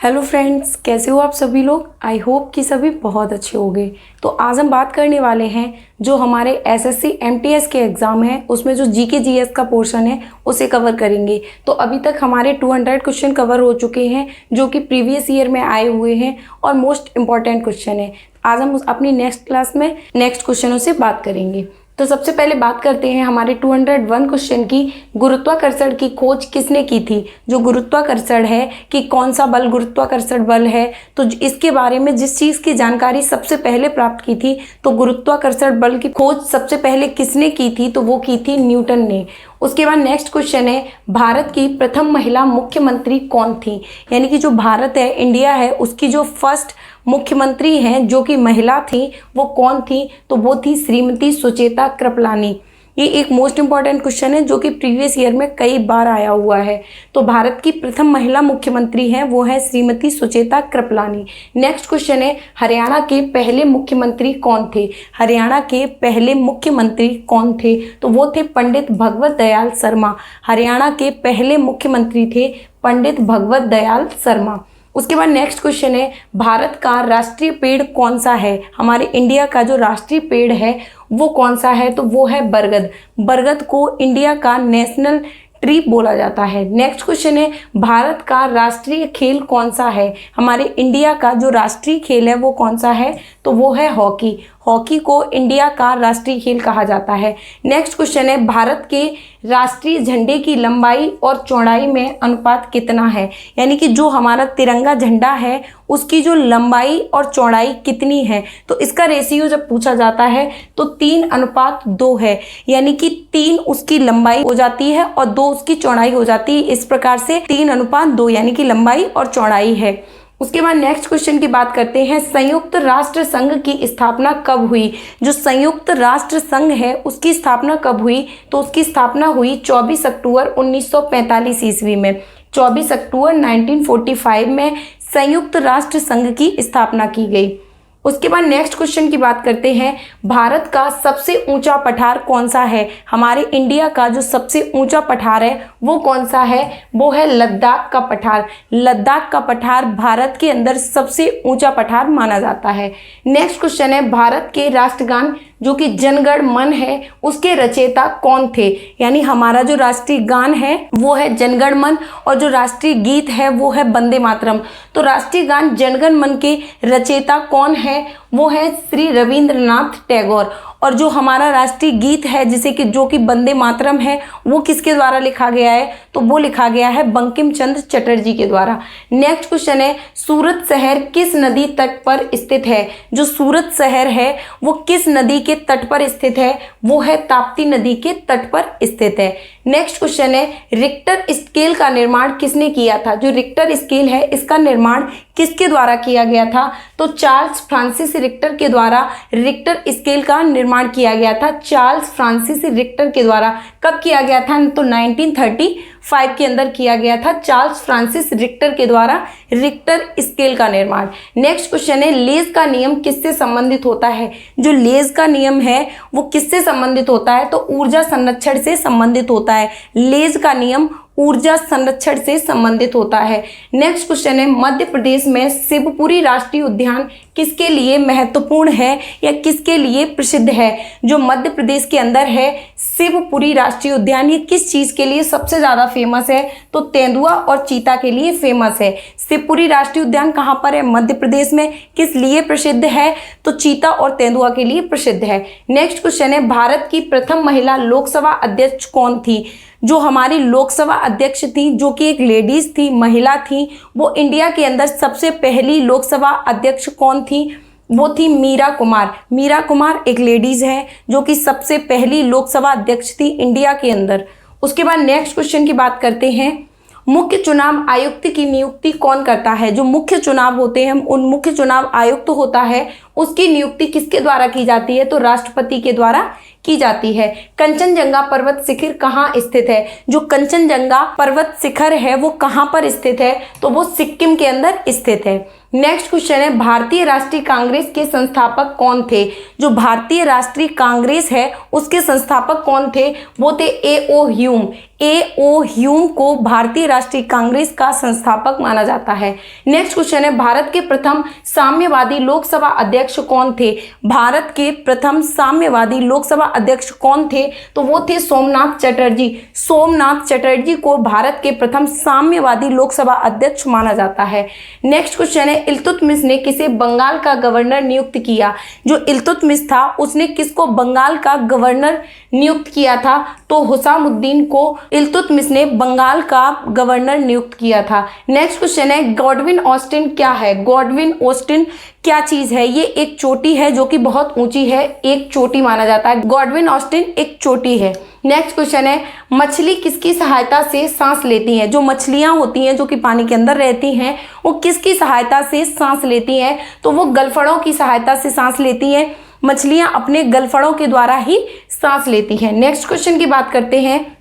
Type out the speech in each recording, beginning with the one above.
Hello friends, कैसे हो आप सभी लोग। आई होप कि सभी बहुत अच्छे होंगे। तो आज हम बात करने वाले हैं जो हमारे एसएससी एमटीएस के एग्ज़ाम है उसमें जो जीके जीएस का पोर्शन है उसे कवर करेंगे। तो अभी तक हमारे 200 क्वेश्चन कवर हो चुके हैं जो कि प्रीवियस ईयर में आए हुए हैं और मोस्ट इम्पॉर्टेंट क्वेश्चन है। आज हम अपनी नेक्स्ट क्लास में नेक्स्ट क्वेश्चनों से बात करेंगे। तो सबसे पहले बात करते हैं हमारे 201 क्वेश्चन की। गुरुत्वाकर्षण की खोज किसने की थी। जो गुरुत्वाकर्षण है कि कौन सा बल गुरुत्वाकर्षण बल है, तो इसके बारे में जिस चीज़ की जानकारी सबसे पहले प्राप्त की थी, तो गुरुत्वाकर्षण बल की खोज सबसे पहले किसने की थी, तो वो की थी न्यूटन ने। उसके बाद नेक्स्ट क्वेश्चन है भारत की प्रथम महिला मुख्यमंत्री कौन थी। यानी कि जो भारत है, इंडिया है, उसकी जो फर्स्ट मुख्यमंत्री हैं जो कि महिला थी वो कौन थी, तो वो थी श्रीमती सुचेता कृपलानी। ये एक मोस्ट इंपॉर्टेंट क्वेश्चन है जो कि प्रीवियस ईयर में कई बार आया हुआ है। तो भारत की प्रथम महिला मुख्यमंत्री हैं वो है श्रीमती सुचेता कृपलानी। नेक्स्ट क्वेश्चन है हरियाणा के पहले मुख्यमंत्री कौन थे। हरियाणा के पहले मुख्यमंत्री कौन थे, तो वो थे पंडित भगवत दयाल शर्मा। हरियाणा के पहले मुख्यमंत्री थे पंडित भगवत दयाल शर्मा। उसके बाद नेक्स्ट क्वेश्चन है भारत का राष्ट्रीय पेड़ कौन सा है। हमारे इंडिया का जो राष्ट्रीय पेड़ है वो कौन सा है, तो वो है बरगद। बरगद को इंडिया का नेशनल ट्री बोला जाता है। नेक्स्ट क्वेश्चन है भारत का राष्ट्रीय खेल कौन सा है। हमारे इंडिया का जो राष्ट्रीय खेल है वो कौन सा है, तो वो है हॉकी। हॉकी को इंडिया का राष्ट्रीय खेल कहा जाता है। नेक्स्ट क्वेश्चन है भारत के राष्ट्रीय झंडे की लंबाई और चौड़ाई में अनुपात कितना है। यानी कि जो हमारा तिरंगा झंडा है उसकी जो लंबाई और चौड़ाई कितनी है, तो इसका रेशियो जब पूछा जाता है तो 3:2 है। यानी कि 3 उसकी लंबाई हो जाती है और 2 उसकी चौड़ाई हो जाती है। इस प्रकार से 3:2 यानी कि लंबाई और चौड़ाई है। उसके बाद नेक्स्ट क्वेश्चन की बात करते हैं संयुक्त राष्ट्र संघ की स्थापना कब हुई। जो संयुक्त राष्ट्र संघ है उसकी स्थापना कब हुई, तो उसकी स्थापना हुई 24 अक्टूबर 1945 ईस्वी में। 24 अक्टूबर 1945 में संयुक्त राष्ट्र संघ की स्थापना की गई। उसके बाद नेक्स्ट क्वेश्चन की बात करते हैं भारत का सबसे ऊंचा पठार कौन सा है। हमारे इंडिया का जो सबसे ऊंचा पठार है वो कौन सा है, वो है लद्दाख का पठार। लद्दाख का पठार भारत के अंदर सबसे ऊंचा पठार माना जाता है। नेक्स्ट क्वेश्चन है भारत के राष्ट्रगान जो कि जनगण मन है उसके रचयिता कौन थे। यानी हमारा जो राष्ट्रीय गान है वो है जनगण मन और जो राष्ट्रीय गीत है वो है वंदे मातरम। तो राष्ट्रीय गान जनगण मन के रचयिता कौन है, वो है श्री रविंद्रनाथ टैगोर। और जो हमारा राष्ट्रीय गीत है जिसे कि जो कि वंदे मातरम है वो किसके द्वारा लिखा गया है, तो वो लिखा गया है बंकिम चंद्र चटर्जी के द्वारा। नेक्स्ट क्वेश्चन है सूरत शहर किस नदी तट पर स्थित है। जो सूरत शहर है वो किस नदी के तट पर स्थित है, वो है ताप्ती नदी के तट पर स्थित है। नेक्स्ट क्वेश्चन है रिक्टर स्केल का निर्माण किसने किया था। जो रिक्टर स्केल है इसका निर्माण किसके द्वारा किया गया था, तो चार्ल्स फ्रांसिस रिक्टर के द्वारा रिक्टर स्केल का निर्माण किया गया था। चार्ल्स फ्रांसिस रिक्टर के द्वारा कब किया गया था, तो 1935 के अंदर किया गया था चार्ल्स फ्रांसिस रिक्टर के द्वारा रिक्टर स्केल का निर्माण। नेक्स्ट क्वेश्चन है लेज का नियम किससे संबंधित होता है। जो लेज का नियम है वो किससे संबंधित होता है, तो ऊर्जा संरक्षण से संबंधित होता है। लेज का नियम ऊर्जा संरक्षण से संबंधित होता है। नेक्स्ट क्वेश्चन है मध्य प्रदेश में शिवपुरी राष्ट्रीय उद्यान किसके लिए महत्वपूर्ण है या किसके लिए प्रसिद्ध है। जो मध्य प्रदेश के अंदर है शिवपुरी राष्ट्रीय उद्यान, ये किस चीज के लिए सबसे ज्यादा फेमस है, तो तेंदुआ और चीता के लिए फेमस है। शिवपुरी राष्ट्रीय उद्यान कहाँ पर है, मध्य प्रदेश में। किस लिए प्रसिद्ध है, तो चीता और तेंदुआ के लिए प्रसिद्ध है। नेक्स्ट क्वेश्चन है भारत की प्रथम महिला लोकसभा अध्यक्ष कौन थी। जो हमारी लोकसभा अध्यक्ष थी जो कि एक लेडीज थी, महिला थी, वो इंडिया के अंदर सबसे पहली लोकसभा अध्यक्ष कौन थी, वो थी मीरा कुमार। मीरा कुमार एक लेडीज है जो कि सबसे पहली लोकसभा अध्यक्ष थी इंडिया के अंदर। उसके बाद नेक्स्ट क्वेश्चन की बात करते हैं मुख्य चुनाव आयुक्त की नियुक्ति कौन करता है। जो मुख्य चुनाव होते हैं उन मुख्य चुनाव आयुक्त होता है उसकी नियुक्ति किसके द्वारा की जाती है? तो राष्ट्रपति के द्वारा की जाती है। कंचनजंगा पर्वत शिखर कहाँ स्थित है? जो कंचनजंगा पर्वत शिखर है वो कहाँ पर स्थित है? तो वो सिक्किम के अंदर स्थित है। नेक्स्ट क्वेश्चन है, भारतीय राष्ट्रीय कांग्रेस के संस्थापक कौन थे? जो भारतीय राष्ट्रीय कांग्रेस है उसके संस्थापक कौन थे? वो थे A.O. ह्यूम। A.O. ह्यूम को भारतीय राष्ट्रीय कांग्रेस का संस्थापक माना जाता है। नेक्स्ट क्वेश्चन है, भारत के प्रथम साम्यवादी लोकसभा अध्यक्ष कौन थे? भारत के प्रथम साम्यवादी लोकसभा अध्यक्ष कौन थे? तो वो थे सोमनाथ चटर्जी। सोमनाथ चटर्जी को भारत के प्रथम साम्यवादी लोकसभा अध्यक्ष माना जाता है। नेक्स्ट क्वेश्चन है, इल्तुतमिश ने किसे बंगाल का गवर्नर नियुक्त किया? जो इल्तुतमिश था उसने किसको बंगाल का गवर्नर नियुक्त किया था? तो हुसामुद्दीन को इल्तुतमिश ने बंगाल का गवर्नर नियुक्त किया था। नेक्स्ट क्वेश्चन है, गॉडविन ऑस्टिन क्या है? गॉडविन ऑस्टिन क्या चीज है? ये एक चोटी है जो कि बहुत ऊंची है, एक चोटी माना जाता है। गॉडविन ऑस्टिन एक चोटी है। नेक्स्ट क्वेश्चन है, मछली किसकी सहायता से सांस लेती हैं? जो मछलियां होती हैं जो कि पानी के अंदर रहती हैं वो किसकी सहायता से सांस लेती हैं? तो वो गलफड़ों की सहायता से सांस लेती हैं। मछलियां अपने गलफड़ों के द्वारा ही सांस लेती हैं। नेक्स्ट क्वेश्चन की बात करते हैं,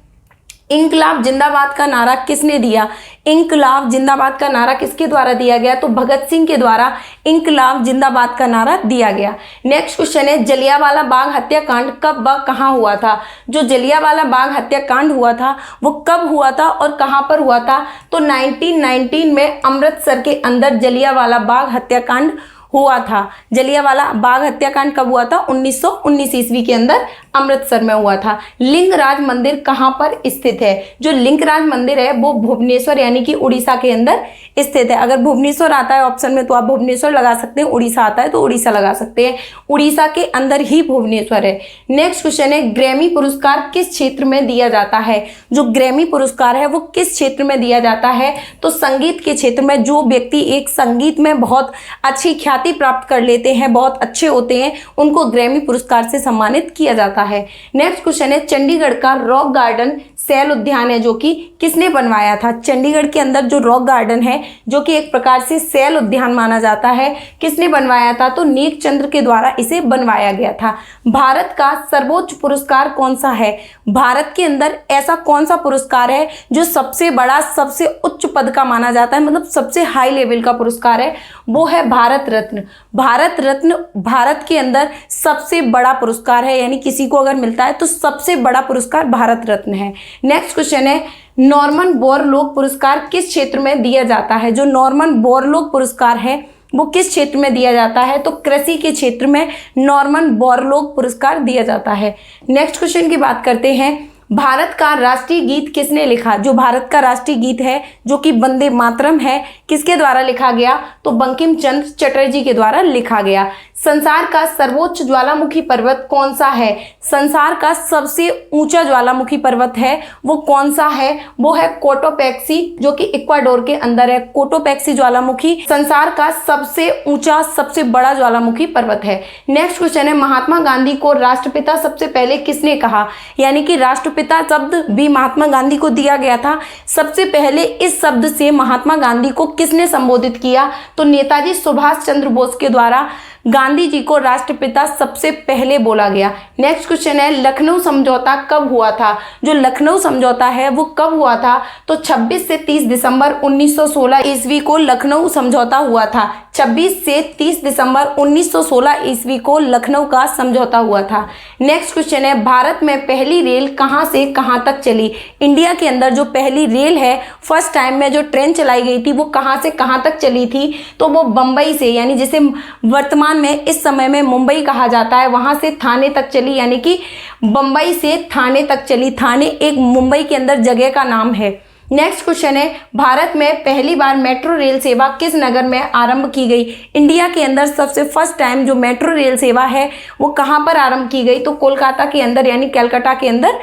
इंकलाब जिंदाबाद का नारा किसने दिया? इंकलाब जिंदाबाद का नारा किसके द्वारा दिया गया? तो भगत सिंह के द्वारा इंकलाब जिंदाबाद का नारा दिया गया। नेक्स्ट क्वेश्चन है, जलियांवाला बाग हत्याकांड कब व कहाँ हुआ था? जो जलियांवाला बाग हत्याकांड हुआ था वो कब हुआ था और कहाँ पर हुआ था? तो 1919 में अमृतसर के अंदर जलियांवाला बाग हत्याकांड हुआ था। जलियांवाला बाग हत्याकांड कब हुआ था? 1919 ईस्वी के अंदर अमृतसर में हुआ था। लिंगराज मंदिर कहाँ पर स्थित है? जो लिंगराज मंदिर है वो भुवनेश्वर यानी कि उड़ीसा के अंदर स्थित है। अगर भुवनेश्वर आता है ऑप्शन में तो आप भुवनेश्वर लगा सकते हैं, उड़ीसा आता है तो उड़ीसा लगा सकते हैं। उड़ीसा के अंदर ही भुवनेश्वर है। नेक्स्ट क्वेश्चन है, ग्रैमी पुरस्कार किस क्षेत्र में दिया जाता है? जो ग्रैमी पुरस्कार है वो किस क्षेत्र में दिया जाता है? तो संगीत के क्षेत्र में। जो व्यक्ति एक संगीत में बहुत अच्छी ख्याति प्राप्त कर लेते हैं, बहुत अच्छे होते हैं, उनको ग्रैमी पुरस्कार से सम्मानित किया जाता है। नेक्स्ट क्वेश्चन है, चंडीगढ़ का रॉक गार्डन सैल उद्यान है जो कि किसने बनवाया था? चंडीगढ़ के अंदर जो रॉक गार्डन है जो कि एक प्रकार से सैल उद्यान माना जाता है, किसने बनवाया था? तो नेक चंद्र के द्वारा इसे बनवाया गया था। भारत का सर्वोच्च पुरस्कार कौन सा है? भारत के अंदर ऐसा कौन सा पुरस्कार है जो सबसे बड़ा, सबसे उच्च पद का माना जाता है, मतलब सबसे हाई लेवल का पुरस्कार है? वो है भारत रत्न। भारत रत्न भारत के अंदर सबसे बड़ा पुरस्कार है, यानी किसी को अगर मिलता है तो सबसे बड़ा पुरस्कार भारत रत्न है। नेक्स्ट क्वेश्चन है, नॉर्मन बोरलॉग पुरस्कार किस क्षेत्र में दिया जाता है? जो नॉर्मन बोरलॉग पुरस्कार है वो किस क्षेत्र में दिया जाता है? तो कृषि के क्षेत्र में नॉर्मन बोरलॉग पुरस्कार दिया जाता है। नेक्स्ट क्वेश्चन की बात करते हैं, भारत का राष्ट्रीय गीत किसने लिखा? जो भारत का राष्ट्रीय गीत है जो कि वंदे मातरम है, किसके द्वारा लिखा गया? तो बंकिम चंद्र चटर्जी के द्वारा लिखा गया। संसार का सर्वोच्च ज्वालामुखी पर्वत कौन सा है? संसार का सबसे ऊंचा ज्वालामुखी पर्वत है वो कौन सा है? वो है कोटोपैक्सी जो कि इक्वाडोर के अंदर है। कोटोपैक्सी ज्वालामुखी संसार का सबसे ऊंचा, सबसे बड़ा ज्वालामुखी पर्वत है। नेक्स्ट क्वेश्चन है, महात्मा गांधी को राष्ट्रपिता सबसे पहले किसने कहा? यानी कि राष्ट्रपिता शब्द भी महात्मा गांधी को दिया गया था। सबसे पहले इस शब्द से महात्मा गांधी को किसने संबोधित किया? तो नेताजी सुभाष चंद्र बोस के द्वारा गांधी जी को राष्ट्रपिता सबसे पहले बोला गया। नेक्स्ट क्वेश्चन है, लखनऊ समझौता कब हुआ था? जो लखनऊ समझौता है वो कब हुआ था? तो 26 से 30 दिसंबर 1916 ईस्वी को लखनऊ समझौता हुआ था। 26 से 30 दिसंबर 1916 ईस्वी को लखनऊ का समझौता हुआ था। नेक्स्ट क्वेश्चन है, भारत में पहली रेल कहां से कहां तक चली? इंडिया के अंदर जो पहली रेल है, फर्स्ट टाइम में जो ट्रेन चलाई गई थी वो कहां से कहां तक चली थी? तो वो बंबई से, यानी जिसे वर्तमान में इस समय में मुंबई कहा जाता है, वहां से थाने तक चली, यानी कि बंबई से थाने तक चली। थाने एक मुंबई के अंदर जगह का नाम है। नेक्स्ट क्वेश्चन है, भारत में पहली बार मेट्रो रेल सेवा किस नगर में आरंभ की गई? इंडिया के अंदर सबसे फर्स्ट टाइम जो मेट्रो रेल सेवा है वो कहां पर आरंभ की गई? तो कोलकाता के अंदर, यानी कलकत्ता के अंदर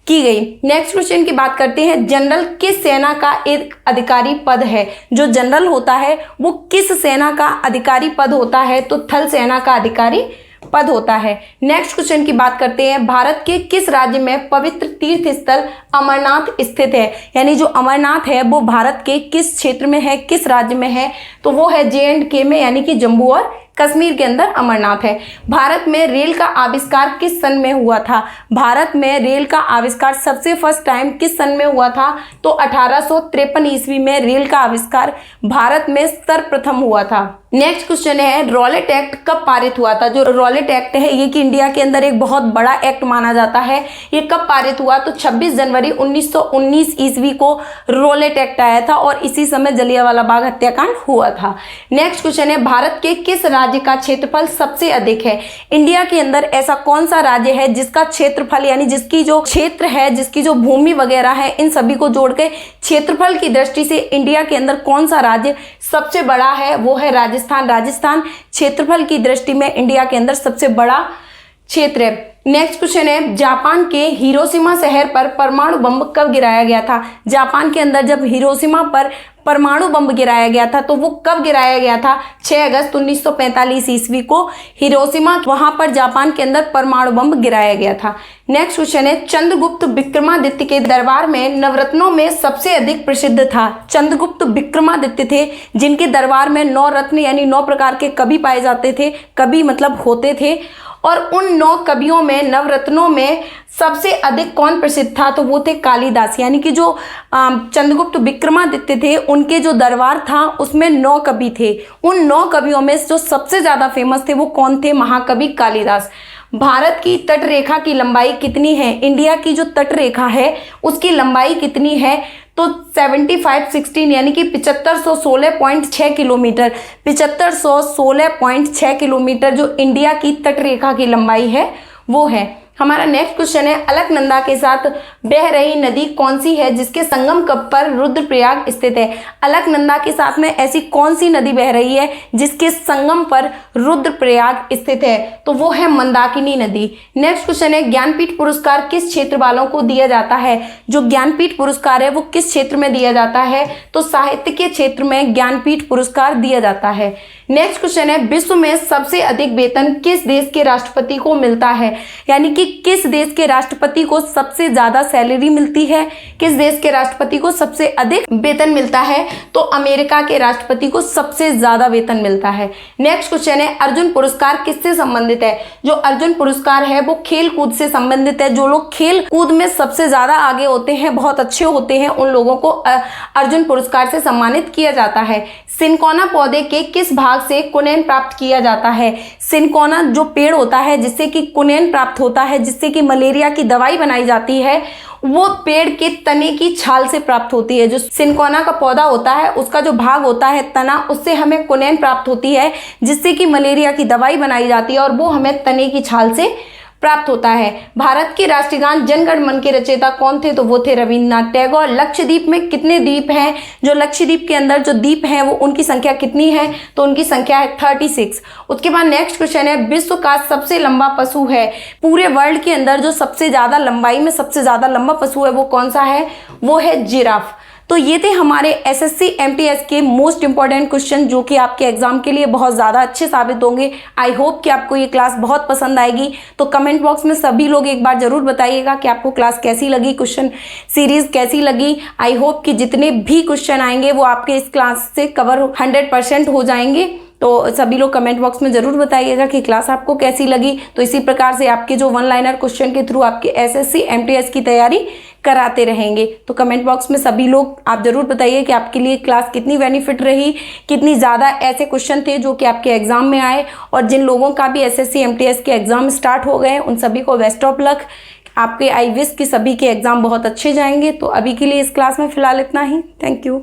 की गई। नेक्स्ट क्वेश्चन की बात करते हैं, जनरल किस सेना का एक अधिकारी पद है? जो जनरल होता है वो किस सेना का अधिकारी पद होता है? तो थल सेना का अधिकारी पद होता है। नेक्स्ट क्वेश्चन की बात करते हैं, भारत के किस राज्य में पवित्र तीर्थ स्थल अमरनाथ स्थित है? यानी जो अमरनाथ है वो भारत के किस क्षेत्र में है, किस राज्य में है? तो वो है J&K में, यानी कि जम्मू और कश्मीर के अंदर अमरनाथ है। भारत में रेल का आविष्कार किस सन में हुआ था? भारत में रेल का आविष्कार सबसे फर्स्ट टाइम किस सन में हुआ था? तो 1853 ईस्वी में रेल का आविष्कार भारत में सर्वप्रथम हुआ था। नेक्स्ट क्वेश्चन है, रॉलेट एक्ट कब पारित हुआ था? जो रॉलेट एक्ट है ये कि इंडिया के अंदर एक बहुत बड़ा एक्ट माना जाता है। ये कब पारित हुआ? तो 26 जनवरी 1919 ईस्वी को रॉलेट एक्ट आया था और इसी समय जलियांवाला बाग हत्याकांड हुआ था। नेक्स्ट क्वेश्चन है, भारत के किस राज्य का क्षेत्रफल सबसे अधिक है? इंडिया के अंदर ऐसा कौन सा राज्य है जिसका क्षेत्रफल यानी जिसकी जो क्षेत्र है, जिसकी जो भूमि वगैरह है, इन सभी को जोड़ के क्षेत्रफल की दृष्टि से इंडिया के अंदर कौन सा राज्य सबसे बड़ा है? वो है राजस्थान। राजस्थान क्षेत्रफल की दृष्टि में इंडिया के अंदर सबसे बड़ा क्षेत्र है। नेक्स्ट क्वेश्चन है, जापान के हिरोशिमा शहर पर परमाणु बम कब गिराया गया था? जापान के अंदर जब हिरोशिमा पर परमाणु बम गिराया गया था तो वो कब गिराया गया था? 6 अगस्त 1945 ईस्वी को हिरोशिमा वहां पर जापान के अंदर परमाणु बम गिराया गया था। नेक्स्ट क्वेश्चन है, चंद्रगुप्त विक्रमादित्य के दरबार में नवरत्नों में सबसे अधिक प्रसिद्ध था? चंद्रगुप्त विक्रमादित्य थे जिनके दरबार में 9 रत्न यानी 9 प्रकार के कवि पाए जाते थे। कवि मतलब होते थे, और उन 9 कवियों में नवरत्नों में सबसे अधिक कौन प्रसिद्ध था? तो वो थे कालिदास। यानी कि जो चंद्रगुप्त विक्रमादित्य थे उनके जो दरबार था उसमें 9 कवि थे। उन 9 कवियों में जो सबसे ज़्यादा फेमस थे वो कौन थे? महाकवि कालिदास। भारत की तट रेखा की लंबाई कितनी है? इंडिया की जो तट रेखा है उसकी लंबाई कितनी है? तो 7516 यानी कि 7516.6 किलोमीटर। 7516.6 किलोमीटर जो इंडिया की तट रेखा की लंबाई है वो है। हमारा नेक्स्ट क्वेश्चन है, अलकनंदा के साथ बह रही नदी कौन सी है जिसके संगम कब पर रुद्रप्रयाग स्थित है? अलकनंदा के साथ में ऐसी कौन सी नदी बह रही है जिसके संगम पर रुद्रप्रयाग स्थित है? तो वो है मंदाकिनी नदी। नेक्स्ट क्वेश्चन है, ज्ञानपीठ पुरस्कार किस क्षेत्र वालों को दिया जाता है? जो ज्ञानपीठ पुरस्कार है वो किस क्षेत्र में दिया जाता है? तो साहित्य के क्षेत्र में ज्ञानपीठ पुरस्कार दिया जाता है। नेक्स्ट क्वेश्चन है, विश्व में सबसे अधिक वेतन किस देश के राष्ट्रपति को मिलता है? यानी कि किस देश के राष्ट्रपति को सबसे ज्यादा सैलरी मिलती है? किस देश के राष्ट्रपति को सबसे अधिक वेतन मिलता है? तो अमेरिका के राष्ट्रपति को सबसे ज्यादा वेतन मिलता है। नेक्स्ट क्वेश्चन है, अर्जुन पुरस्कार किससे संबंधित है? जो अर्जुन पुरस्कार है वो खेल कूद से संबंधित है। जो लोग खेल कूद में सबसे ज्यादा आगे होते हैं, बहुत अच्छे होते हैं, उन लोगों को अर्जुन पुरस्कार से सम्मानित किया जाता है। सिनकोना पौधे के किस भाग से कुनैन प्राप्त किया जाता है? सिनकोना जो पेड़ होता है जिससे कि कुनैन प्राप्त होता है, जिससे कि मलेरिया की दवाई बनाई जाती है, वो पेड़ के तने की छाल से प्राप्त होती है। जो सिनकोना का पौधा होता है उसका जो भाग होता है तना, उससे हमें कुनैन प्राप्त होती है जिससे कि मलेरिया की दवाई बनाई जाती है और वो हमें तने की छाल से प्राप्त होता है। भारत के राष्ट्रीय गान जन गण मन के रचयिता कौन थे? तो वो थे रविन्द्रनाथ टैगोर। लक्षद्वीप में कितने द्वीप हैं? जो लक्षद्वीप के अंदर जो द्वीप हैं वो उनकी संख्या कितनी है? तो उनकी संख्या है 36। उसके बाद नेक्स्ट क्वेश्चन है, विश्व का सबसे लंबा पशु है? पूरे वर्ल्ड के अंदर जो सबसे ज्यादा लंबाई में सबसे ज्यादा लंबा पशु है वो कौन सा है? वो है जिराफ। तो ये थे हमारे एसएससी एमटीएस के मोस्ट इंपॉर्टेंट क्वेश्चन जो कि आपके एग्जाम के लिए बहुत ज़्यादा अच्छे साबित होंगे। आई होप कि आपको ये क्लास बहुत पसंद आएगी। तो कमेंट बॉक्स में सभी लोग एक बार ज़रूर बताइएगा कि आपको क्लास कैसी लगी, क्वेश्चन सीरीज कैसी लगी। आई होप कि जितने भी क्वेश्चन आएंगे वो आपके इस क्लास से कवर 100% हो जाएंगे। तो सभी लोग कमेंट बॉक्स में ज़रूर बताइएगा कि क्लास आपको कैसी लगी। तो इसी प्रकार से आपके जो 1 लाइनर क्वेश्चन के थ्रू आपके एसएससी एमटीएस की तैयारी कराते रहेंगे। तो कमेंट बॉक्स में सभी लोग आप ज़रूर बताइए कि आपके लिए क्लास कितनी बेनिफिट रही, कितनी ज़्यादा ऐसे क्वेश्चन थे जो कि आपके एग्जाम में आए, और जिन लोगों का भी एसएससी एमटीएस के एग्जाम स्टार्ट हो गए उन सभी को बेस्ट ऑफ लक। आपके आई विश कि सभी के एग्जाम बहुत अच्छे जाएंगे। तो अभी के लिए इस क्लास में फ़िलहाल इतना ही। Thank you.